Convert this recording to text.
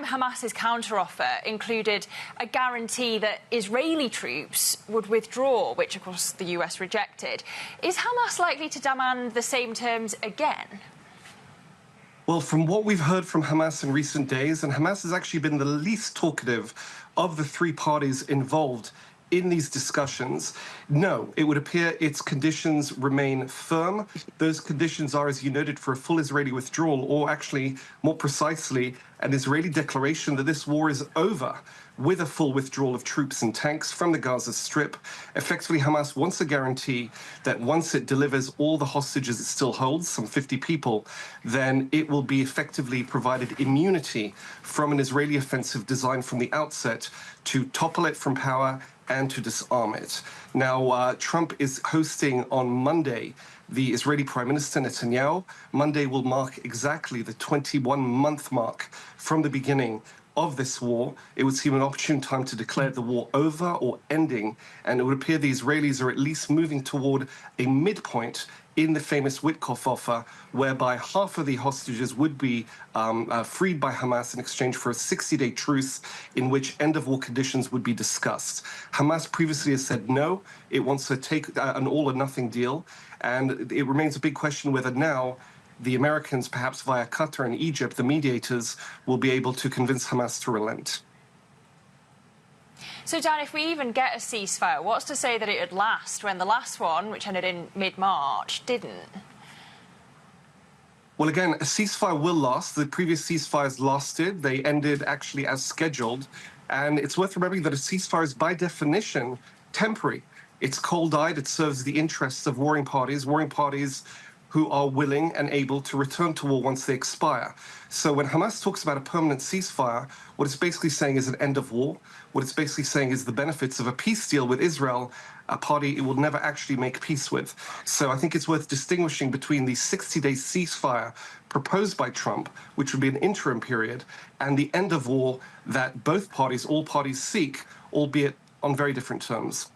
time, Hamas's counteroffer included a guarantee that Israeli troops would withdraw, which, of course, the US rejected. Is Hamas likely to demand the same terms again? Well, from what we've heard from Hamas in recent days, and Hamas has actually been the least talkative of the three parties involved in these discussions, no, it would appear its conditions remain firm. Those conditions are, as you noted, for a full Israeli withdrawal, or actually, more precisely, an Israeli declaration that this war is over, with a full withdrawal of troops and tanks from the Gaza Strip. Effectively, Hamas wants a guarantee that once it delivers all the hostages it still holds, some 50 people, then it will be effectively provided immunity from an Israeli offensive designed from the outset to topple it from power and to disarm it. Now, Trump is hosting on Monday the Israeli Prime Minister Netanyahu. Monday will mark exactly the 21-month mark from the beginning of this war. It would seem an opportune time to declare the war over or ending, and it would appear the Israelis are at least moving toward a midpoint in the famous Witkoff offer, whereby half of the hostages would be freed by Hamas in exchange for a 60-day truce in which end-of-war conditions would be discussed. Hamas previously has said no, it wants to take an all-or-nothing deal, and it remains a big question whether now the Americans, perhaps via Qatar and Egypt, the mediators, will be able to convince Hamas to relent. So, Dan, if we even get a ceasefire, what's to say that it would last when the last one, which ended in mid-March, didn't? Well, again, a ceasefire will last. The previous ceasefires lasted. They ended actually as scheduled. And it's worth remembering that a ceasefire is, by definition, temporary. It's cold-eyed. It serves the interests of warring parties who are willing and able to return to war once they expire. So when Hamas talks about a permanent ceasefire, what it's basically saying is an end of war. What it's basically saying is the benefits of a peace deal with Israel, a party it will never actually make peace with. So I think it's worth distinguishing between the 60-day ceasefire proposed by Trump, which would be an interim period, and the end of war that both parties, all parties seek, albeit on very different terms.